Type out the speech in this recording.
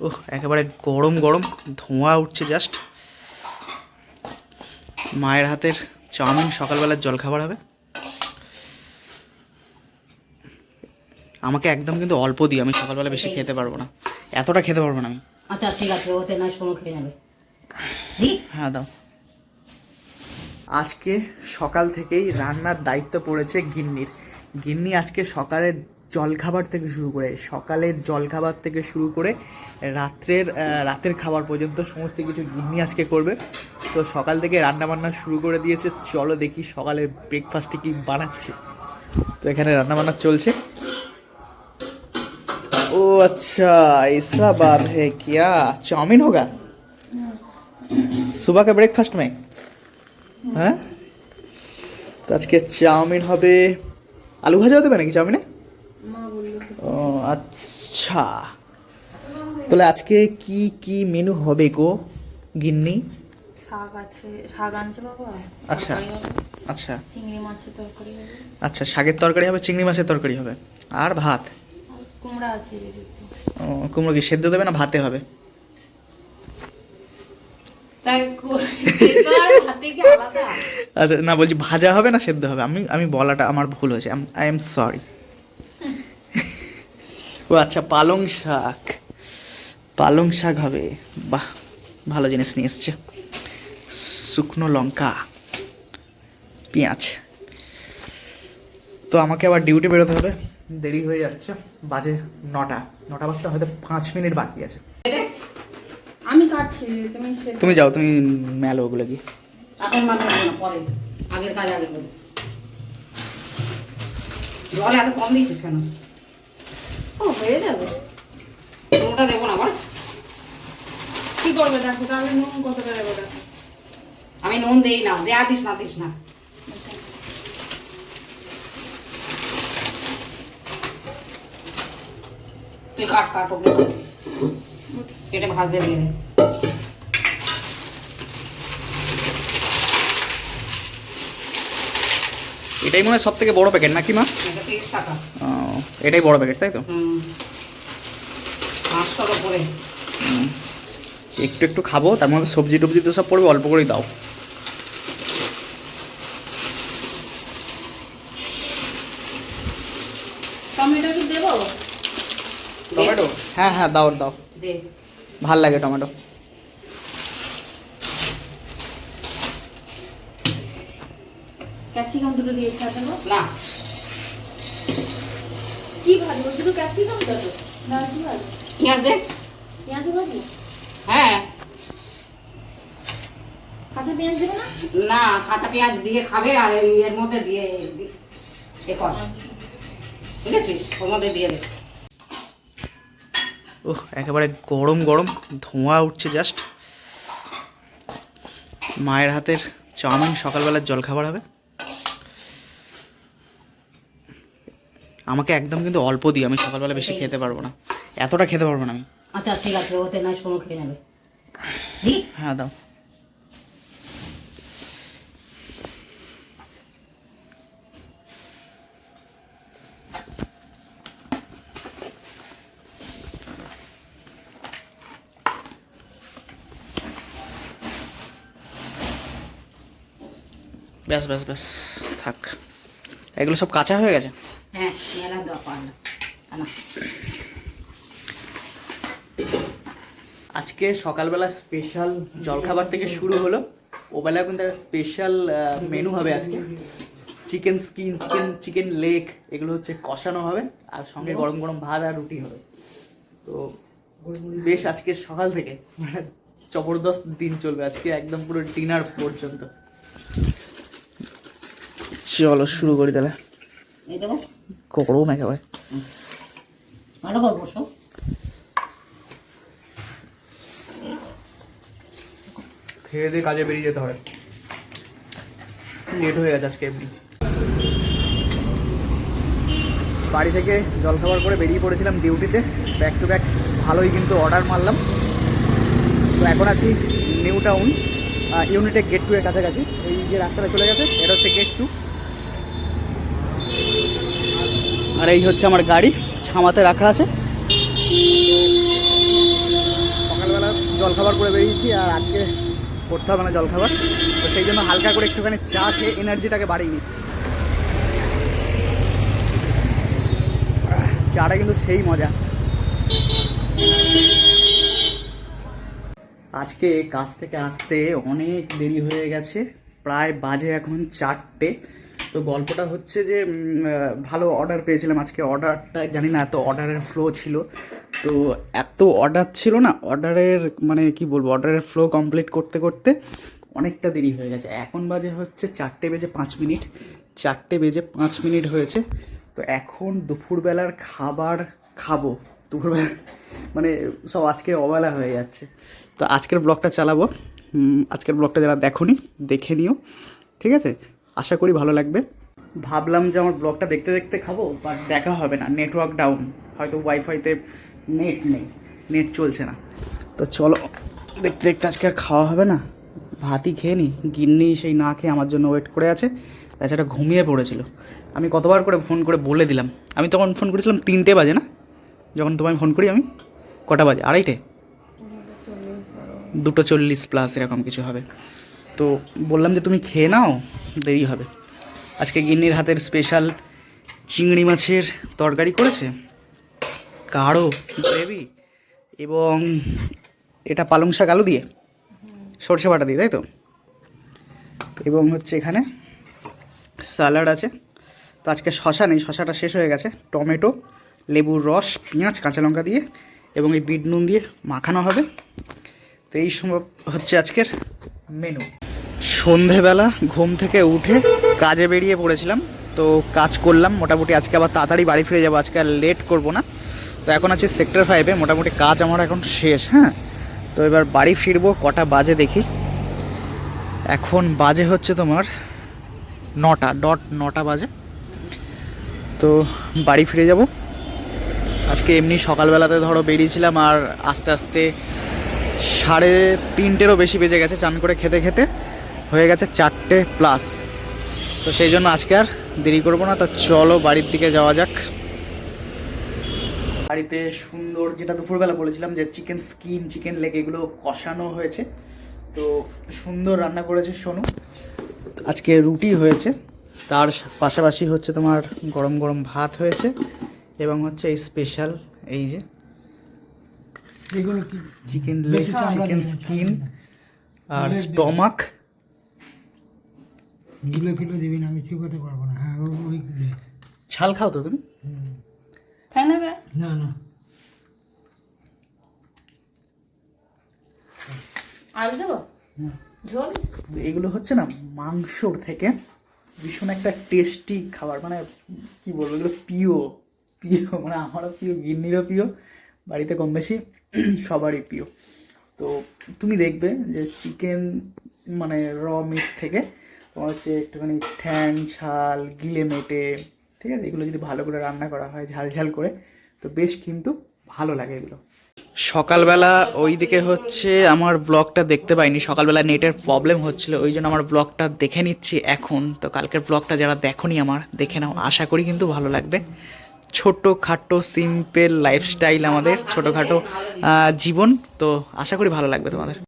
ওহ, একেবারে গরম গরম ধোঁয়া উঠছে জাস্ট। মায়ের হাতের চাউমিন সকালবেলার জলখাবার হবে। আমাকে একদম কিন্তু অল্প দিই, আমি সকালবেলা বেশি খেতে পারবো না, এতটা খেতে পারবো না আমি। আচ্ছা ঠিক আছে, ওতে নয় শোনো খেয়ে নেবে। হ্যাঁ দাও। আজকে সকাল থেকেই রান্নার দায়িত্ব পড়েছে গিন্নির। গিন্নি আজকে সকালের জলখাবার থেকে শুরু করে রাতের খাবার পর্যন্ত সমস্ত কিছু গিন্নি আজকে করবে। তো সকাল থেকে রান্না বান্না শুরু করে দিয়েছে। চলো দেখি সকালে ব্রেকফাস্টে কি বানাচ্ছে। তো এখানে রান্না বান্না চলছে। ও আচ্ছা, ऐसा बात है क्या? चाउमीन होगा सुबह का ब्रेकफास्ट में? হ্যাঁ, তো আজকে চাউমিন হবে। আলু ভাজা হতে পারে নাকি চাউমিনে? ও আচ্ছা, তাহলে আজকে কি কি মেনু হবে গো গিন্নি? শাক আছে, শাক আনছে বাবা। আচ্ছা আচ্ছা চিংড়ি মাছের তরকারি হবে। আচ্ছা, শাকের তরকারি হবে, চিংড়ি মাছের তরকারি হবে, আর ভাত। আর কুমড়া আছে। ও, কুমড়ো কি সেদ্ধ দেবে না ভাতে হবে? তাই হাতে কি আলাদা? আচ্ছা, না বলছি ভাজা হবে না সেদ্ধ হবে, আমি বলাটা আমার ভুল হয়েছে, আই এম সরি। ও আচ্ছা, পালং শাক হবে। বাহ, ভালো জিনিস নিয়ে এসছে। শুকনো লঙ্কা, পেঁয়াজ। তো আমাকে আবার ডিউটি বেরোতে হবে, দেরি হয়ে যাচ্ছে। বাজে 9টা বাজতে হয়তো 5 মিনিট বাকি আছে। আমি কাটছি, তুমি যাও, তুমি মেলো ওগুলো কি। এখন মাথা না, পরে আগের কাজ আগে করো। জল এত কম দিচ্ছিস কেন? ও হয়ে যাবে। ওটা দেবো না আবার। কি করবে দেখো, তাহলে নুন কতটা দেবো দেখো। আমি নুন দেই না, দিস না। তুই কাট ওগুলো কেটে ভাজতে দিয়ে দে। এটাই মনে হয় সব থেকে বড় প্যাকেট নাকি মা? এটা 30 টাকা। ও, এটাই বড় প্যাকেট তাই তো? 500 উপরে। একটু একটু খাবো, তার মধ্যে সবজি টবজি তো সব পড়বে, অল্প করেই দাও। টমেটো কি দেবো? টমেটো? হ্যাঁ দাও দে। ভাল লাগে টমেটো। ক্যাপসিকাম দুটো দিয়েছি আর দেবো না, কি ভাজবো? শুধু ক্যাপসিকাম দেবো না কি ভাজবো? পেঁয়াজ দে। পেঁয়াজ ভাজবো? হ্যাঁ। কাঁচা পেঁয়াজ দেবো না? না, কাঁচা পেঁয়াজ দিয়ে খাবে আর এর মধ্যে দিয়ে কর, ঠিক আছে? ওর মধ্যে দিয়ে দে। ওহ, একেবারে গরম গরম ধোঁয়া উঠছে জাস্ট। মায়ের হাতের চাউমিন সকালবেলার জলখাবার হবে। আমাকে একদম কিন্তু অল্প দিই, আমি সকালবেলা বেশি খেতে পারবো না, এতটা খেতে পারবো না আমি। আচ্ছা ঠিক আছে, ওতে নয় শোনো খেয়ে নেবে। হ্যাঁ দাও। ব্যাস থাক, এগুলো সব কাঁচা হয়ে গেছে। হ্যাঁ, মেলা দরকার না। আজকে সকালবেলা স্পেশাল জলখাবার থেকে শুরু হলো, ওবেলা কিন্তু একটা স্পেশাল মেনু হবে আজকে। চিকেন স্কিন, চিকেন লেগ, এগুলো হচ্ছে কষানো হবে, আর সঙ্গে গরম গরম ভাত আর রুটি হবে। তো বেশ আজকে সকাল থেকে মানে জবরদস্ত দিন চলবে আজকে, একদম পুরো ডিনার পর্যন্ত। চলো শুরু করি তাহলে। এই দেবো গরম একেবারে, ভালো করে বসো। খেয়ে দিয়ে কাজে বেরিয়ে যেতে হয়, লেট হয়ে গেছে আজকে এমনি। বাড়ি থেকে জলখাবার করে বেরিয়ে পড়েছিলাম ডিউটিতে, ব্যাক টু ব্যাক ভালোই কিন্তু অর্ডার মারলাম। তো এখন আছি নিউ টাউন ইউনিটেক গেট 2 এর কাছাকাছি। এই যে রাস্তাটা চলে গেছে এটা হচ্ছে গেট 2, আর এই হচ্ছে আমার গাড়ি ছামাতে রাখা আছে। জলখাবার করে বেরিয়েছি, আর আজকে করতে হবে না জলখাবার, তো সেই জন্য হালকা করে একটুখানি চা খেয়ে এনার্জিটাকে বাড়িয়ে নিচ্ছি। চাটা কিন্তু সেই মজা। আজকে কাজ থেকে আসতে অনেক দেরি হয়ে গেছে, প্রায় বাজে এখন 4টে। তো গল্পটা হচ্ছে যে ভালো অর্ডার পেয়েছিলাম আজকে, অর্ডারটা জানি না এত অর্ডারের ফ্লো ছিল, তো এত অর্ডার ছিল না, অর্ডারের মানে কি বলবো, অর্ডারের ফ্লো কমপ্লিট করতে করতে অনেকটা দেরি হয়ে গেছে। এখন বাজে হচ্ছে 4:05, 4:05 হয়েছে। তো এখন দুপুরবেলার খাবার খাবো, দুপুরবেলা মানে সব আজকে অবেলা হয়ে যাচ্ছে। তো আজকের ব্লগটা চালাবো, আজকের ব্লগটা যারা দেখোনি দেখে নিও, ঠিক আছে? আশা করি ভালো লাগবে। ভাবলাম যে আমার ব্লগটা দেখতে দেখতে খাবো, বাট দেখা হবে না, নেটওয়ার্ক ডাউন, হয়তো ওয়াইফাইতে নেট নেই, নেট চলছে না। তো চলো দেখতে দেখতে আজকে আর খাওয়া হবে না, ভাতই খেয়ে নিই। গিন্নি সেই না খেয়ে আমার জন্য ওয়েট করে আছে, তাছাড়া ঘুমিয়ে পড়েছিল। আমি কতবার করে ফোন করে বলে দিলাম, আমি তখন ফোন করেছিলাম 3টে বাজে না, যখন তোমায় ফোন করি আমি কটা বাজে, 2:30, 2:40 এরকম কিছু হবে। তো বললাম যে তুমি খেয়ে নাও, দেরি হবে। আজকে গিন্নির হাতের স্পেশাল চিংড়ি মাছের তরকারি করেছে, গাঢ় গ্রেভি, এবং এটা পালং শাক আলু দিয়ে সর্ষে বাটা দিয়ে, তাই তো? এবং হচ্ছে এখানে স্যালাড আছে। তো আজকে শশা নেই, শশাটা শেষ হয়ে গেছে। টমেটো, লেবুর রস, পেঁয়াজ, কাঁচা লঙ্কা দিয়ে এবং এই বিট নুন দিয়ে মাখানো হবে। তো এই সম্ভব হচ্ছে আজকের মেনু। সন্ধেবেলা ঘুম থেকে উঠে কাজে বেরিয়ে পড়েছিলাম, তো কাজ করলাম মোটামুটি। আজকে আবার তাড়াতাড়ি বাড়ি ফিরে যাবো, আজকে আর লেট করবো না। তো এখন আছে সেক্টর 5-এ, মোটামুটি কাজ আমার এখন শেষ। হ্যাঁ, তো এবার বাড়ি ফিরবো। কটা বাজে দেখি, এখন বাজে হচ্ছে তোমার 9টা বাজে। তো বাড়ি ফিরে যাব। আজকে এমনি সকালবেলাতে ধরো বেরিয়েছিলাম, আর আস্তে আস্তে 3:30-এরও বেশি বেজে গেছে। চান করে খেতে খেতে হয়ে গেছে 4:00+। তো সেই জন্য আজকে আর দেরি করবো না, তো চলো বাড়ির দিকে যাওয়া যাক। বাড়িতে সুন্দর, যেটা দুপুরবেলা বলেছিলাম যে চিকেন স্কিন, চিকেন লেগ এগুলো কষানো হয়েছে, তো সুন্দর রান্না করেছে সোনু। আজকে রুটি হয়েছে, তার পাশাপাশি হচ্ছে তোমার গরম গরম ভাত হয়েছে, এবং হচ্ছে এই স্পেশাল এই যে এগুলো কি চিকেন লেগ, চিকেন স্কিন আর স্টমাক। গিলো কিলো দিবি না, আমি চুকাতে পারবো না। হ্যাঁ ওই ঝাল খাও তো তুমি? খাই নেবে? না না, আলু দেবো ঝোল। এগুলো হচ্ছে না মাংসর থেকে ভীষণ একটা টেস্টি খাবার, মানে কি বলবো, এগুলো প্রিয় প্রিয়, মানে আমারও প্রিয়, গিন্নিরও প্রিয়, বাড়িতে কম বেশি সবারই প্রিয়। তো তুমি দেখবে যে চিকেন মানে র মিট থেকে তোমার হচ্ছে একটুখানি ঠ্যাং, ছাল, গিলে মেটে, ঠিক আছে, এগুলো যদি ভালো করে রান্না করা হয় ঝাল ঝাল করে, তো বেশ কিন্তু ভালো লাগে এগুলো। সকালবেলা ওইদিকে হচ্ছে আমার ব্লগটা দেখতে পাইনি, সকালবেলা নেটের প্রবলেম হচ্ছিল, ওই জন্য আমার ব্লগটা দেখে নিচ্ছি এখন। তো কালকের ব্লগটা যারা দেখোনি আমার দেখে নাও, আশা করি কিন্তু ভালো লাগবে। ছোটো খাটো সিম্পল লাইফস্টাইল, আমাদের ছোটোখাটো জীবন, তো আশা করি ভালো লাগবে তোমাদের।